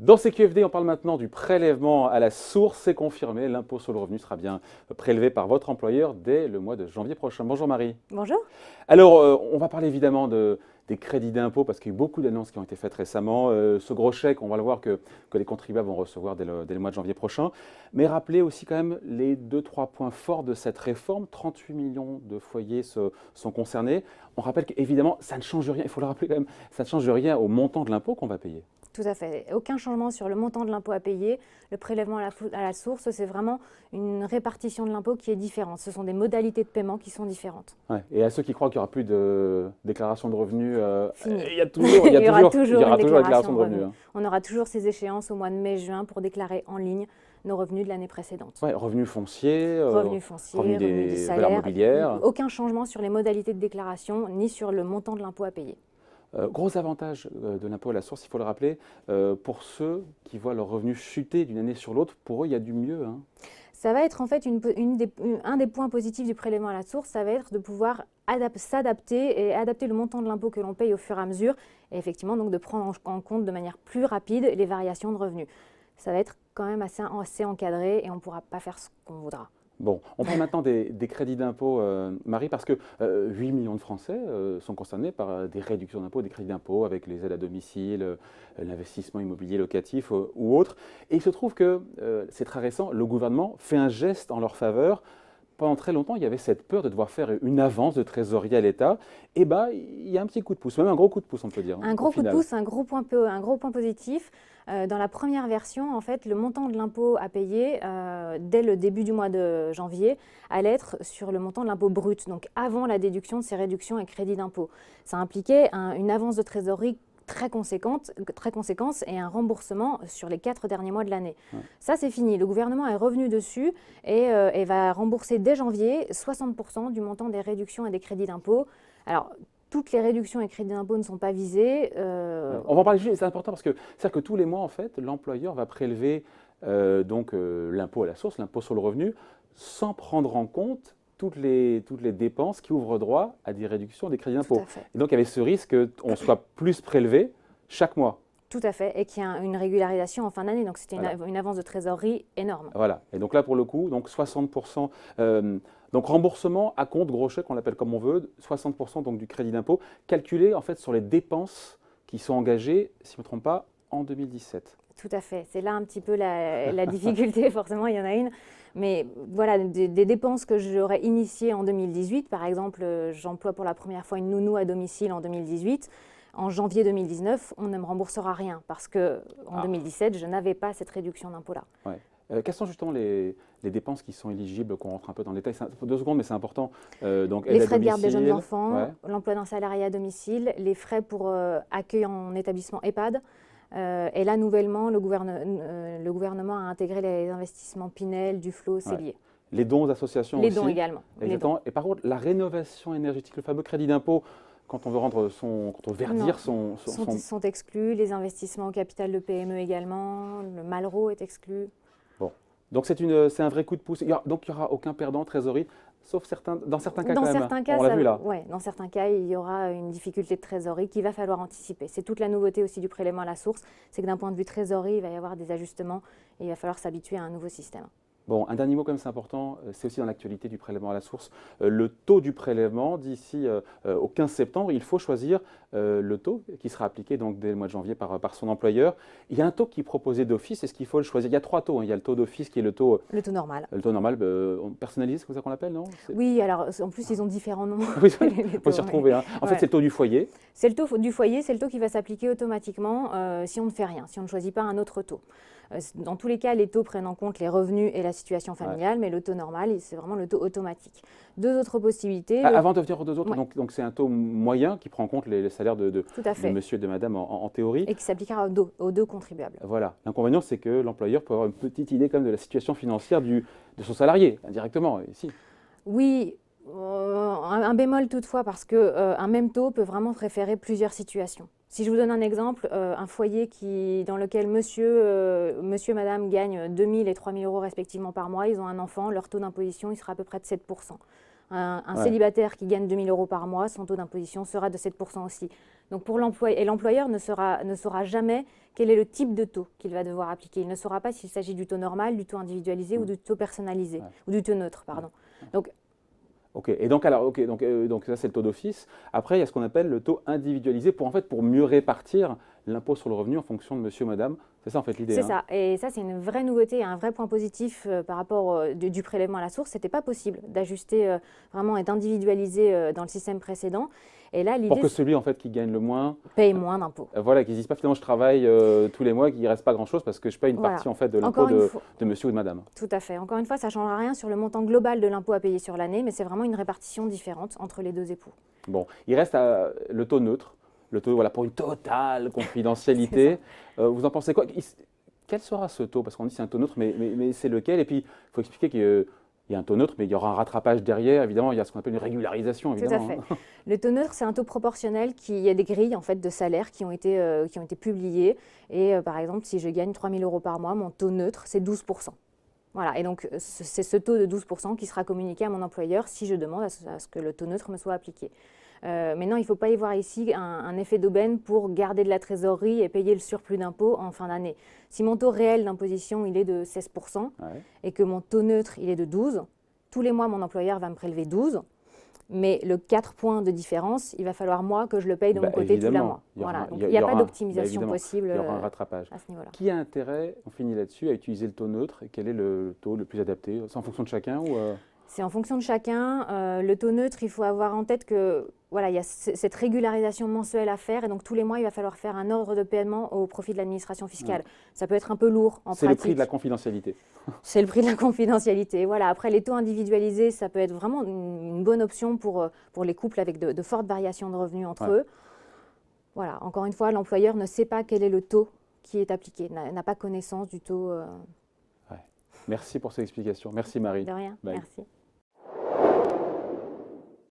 Dans CQFD, on parle maintenant du prélèvement à la source. C'est confirmé, l'impôt sur le revenu sera bien prélevé par votre employeur dès le mois de janvier prochain. Bonjour Marie. Bonjour. Alors, on va parler évidemment des crédits d'impôt parce qu'il y a eu beaucoup d'annonces qui ont été faites récemment. Ce gros chèque, on va le voir que les contribuables vont recevoir dès le mois de janvier prochain. Mais rappelez aussi quand même les 2-3 points forts de cette réforme. 38 millions de foyers sont concernés. On rappelle qu'évidemment, ça ne change rien, il faut le rappeler quand même, ça ne change rien au montant de l'impôt qu'on va payer. Tout à fait. Aucun changement sur le montant de l'impôt à payer. Le prélèvement à la source, c'est vraiment une répartition de l'impôt qui est différente. Ce sont des modalités de paiement qui sont différentes. Ouais. Et à ceux qui croient qu'il n'y aura plus de déclaration de revenus, Fini. il y aura toujours une déclaration de revenus. Hein. On aura toujours ces échéances au mois de mai-juin pour déclarer en ligne nos revenus de l'année précédente. Ouais, revenus fonciers, revenus des des valeurs salaires, mobilières. Aucun changement sur les modalités de déclaration ni sur le montant de l'impôt à payer. Gros avantage de l'impôt à la source, il faut le rappeler, pour ceux qui voient leurs revenus chuter d'une année sur l'autre, pour eux, il y a du mieux. Hein. Ça va être en fait un des points positifs du prélèvement à la source, ça va être de pouvoir s'adapter et adapter le montant de l'impôt que l'on paye au fur et à mesure, et effectivement donc de prendre en compte de manière plus rapide les variations de revenus. Ça va être quand même assez encadré et on ne pourra pas faire ce qu'on voudra. Bon, on parle maintenant des crédits d'impôt, Marie, parce que 8 millions de Français sont concernés par des réductions d'impôt, des crédits d'impôt avec les aides à domicile, l'investissement immobilier locatif ou autre. Et il se trouve que, c'est très récent, le gouvernement fait un geste en leur faveur. Pendant très longtemps, il y avait cette peur de devoir faire une avance de trésorerie à l'État. Et bien, il y a un petit coup de pouce, même un gros coup de pouce, on peut dire. Un gros coup de pouce, un gros point positif. Dans la première version, en fait, le montant de l'impôt à payer dès le début du mois de janvier allait être sur le montant de l'impôt brut, donc avant la déduction de ces réductions et crédits d'impôt. Ça impliquait une avance de trésorerie très conséquente et un remboursement sur les 4 derniers mois de l'année. Ouais. Ça, c'est fini. Le gouvernement est revenu dessus et va rembourser dès janvier 60% du montant des réductions et des crédits d'impôt. Alors, toutes les réductions et crédits d'impôt ne sont pas visés. On va en parler juste, c'est important parce que c'est-à-dire que tous les mois, en fait, l'employeur va prélever l'impôt à la source, l'impôt sur le revenu, sans prendre en compte toutes les dépenses qui ouvrent droit à des réductions des crédits d'impôt. Et donc, il y avait ce risque qu'on soit plus prélevé chaque mois. Tout à fait, et qu'il y a une régularisation en fin d'année. Donc, c'était une avance de trésorerie énorme. Voilà. Et donc là, pour le coup, donc 60%, donc remboursement à compte, gros chèque, on l'appelle comme on veut, 60% donc du crédit d'impôt, calculé en fait sur les dépenses qui sont engagées, si je ne me trompe pas, en 2017. Tout à fait. C'est là un petit peu la difficulté, forcément, il y en a une. Mais voilà, des dépenses que j'aurais initiées en 2018, par exemple, j'emploie pour la première fois une nounou à domicile en 2018. En janvier 2019, on ne me remboursera rien parce qu'en 2017, je n'avais pas cette réduction d'impôt-là. Ouais. Quelles sont justement les dépenses qui sont éligibles, qu'on rentre un peu dans le détail? 2 secondes, mais c'est important. Donc, les frais de garde des jeunes enfants, l'emploi d'un salarié à domicile, les frais pour accueil en établissement EHPAD. Et là, nouvellement, le gouvernement a intégré les investissements Pinel, Duflot, Cellier. Les dons aux associations aussi. Les dons également. Exactement. Et par contre, la rénovation énergétique, le fameux crédit d'impôt, quand on veut verdir son... sont exclus, les investissements au capital de PME également, le Malraux est exclu. Bon, donc c'est un vrai coup de pouce. Donc il n'y aura aucun perdant trésorerie, sauf dans certains cas quand même. On l'a vu là. Ouais, dans certains cas, il y aura une difficulté de trésorerie qu'il va falloir anticiper. C'est toute la nouveauté aussi du prélèvement à la source, c'est que d'un point de vue trésorerie, il va y avoir des ajustements et il va falloir s'habituer à un nouveau système. Bon, un dernier mot comme c'est important, c'est aussi dans l'actualité du prélèvement à la source. Le taux du prélèvement, d'ici au 15 septembre, il faut choisir le taux qui sera appliqué donc, dès le mois de janvier par son employeur. Il y a un taux qui est proposé d'office, est-ce qu'il faut le choisir? Il y a 3 taux, hein. Il y a le taux d'office qui est le taux normal. Le taux normal, personnalisé, c'est comme ça qu'on l'appelle, non? Oui, alors en plus ils ont différents noms. Oui, il faut s'y retrouver. Hein. En fait, c'est le taux du foyer. C'est le taux du foyer, c'est le taux qui va s'appliquer automatiquement si on ne fait rien, si on ne choisit pas un autre taux. Dans tous les cas, les taux prennent en compte les revenus et la situation familiale, mais le taux normal, c'est vraiment le taux automatique. 2 autres possibilités. Avant de venir aux 2 autres, donc c'est un taux moyen qui prend en compte les salaires de monsieur et de madame en théorie. Et qui s'appliquera aux 2 contribuables. Voilà. L'inconvénient, c'est que l'employeur peut avoir une petite idée quand même de la situation financière de son salarié, indirectement. Ici. Oui. Un bémol toutefois, parce qu'un même taux peut vraiment référer plusieurs situations. Si je vous donne un exemple, un foyer dans lequel monsieur et madame gagnent 2 000 et 3 000 euros respectivement par mois, ils ont un enfant, leur taux d'imposition il sera à peu près de 7%. Un Ouais. célibataire qui gagne 2 000 euros par mois, son taux d'imposition sera de 7% aussi. Donc pour l'employeur ne saura jamais quel est le type de taux qu'il va devoir appliquer. Il ne saura pas s'il s'agit du taux normal, du taux individualisé ou du taux personnalisé, Ouais. ou du taux neutre, pardon. Donc Ok, et donc, alors, ok, donc ça c'est le taux d'office. Après, il y a ce qu'on appelle le taux individualisé pour mieux répartir l'impôt sur le revenu en fonction de monsieur, madame. C'est ça en fait l'idée. c'est Hein. ça. Et ça, c'est une vraie nouveauté, un vrai point positif par rapport du prélèvement à la source. Ce n'était pas possible d'ajuster vraiment et d'individualiser dans le système précédent. Et là, Pour l'idée, que c'est celui en fait qui gagne le moins, paye moins d'impôts. voilà, qu'ils disent pas finalement je travaille tous les mois, qu'il ne reste pas grand-chose parce que je paye une Voilà. partie en fait de l'impôt Encore une fois, de monsieur ou de madame. tout à fait. Encore une fois, ça ne changera rien sur le montant global de l'impôt à payer sur l'année, mais c'est vraiment une répartition différente entre les deux époux. Bon, il reste le taux neutre, le taux voilà, pour une totale confidentialité. Vous en pensez quoi? Quel sera ce taux? Parce qu'on dit c'est un taux neutre, mais c'est lequel? Et puis, il faut expliquer qu'il y a un taux neutre, mais il y aura un rattrapage derrière. Évidemment, il y a ce qu'on appelle une régularisation, Tout à évidemment. fait. Hein. Le taux neutre, c'est un taux proportionnel il y a des grilles en fait, de salaire qui ont été publiées. Et par exemple, si je gagne 3 000 euros par mois, mon taux neutre, c'est 12%. Voilà, et donc c'est ce taux de 12% qui sera communiqué à mon employeur si je demande à ce que le taux neutre me soit appliqué. Maintenant, il ne faut pas y voir ici un effet d'aubaine pour garder de la trésorerie et payer le surplus d'impôt en fin d'année. Si mon taux réel d'imposition il est de 16% Ouais. et que mon taux neutre il est de 12%, tous les mois mon employeur va me prélever 12%. Mais le 4 points de différence, il va falloir moi que je le paye de mon côté tous les mois. Voilà. Donc il n'y a pas d'optimisation possible Il y aura un rattrapage. à ce niveau-là. Qui a intérêt, on finit là-dessus, à utiliser le taux neutre? Et quel est le taux le plus adapté? C'est en fonction de chacun ou C'est en fonction de chacun. Le taux neutre, il faut avoir en tête que voilà, il y a cette régularisation mensuelle à faire et donc tous les mois, il va falloir faire un ordre de paiement au profit de l'administration fiscale. Ouais. Ça peut être un peu lourd en pratique. C'est le prix de la confidentialité. C'est le prix de la confidentialité. Voilà. Après, les taux individualisés, ça peut être vraiment une bonne option pour les couples avec de fortes variations de revenus entre eux. Voilà. Encore une fois, l'employeur ne sait pas quel est le taux qui est appliqué, n'a pas connaissance du taux. Merci pour ces explications. Merci Marie. De rien. Bye. Merci.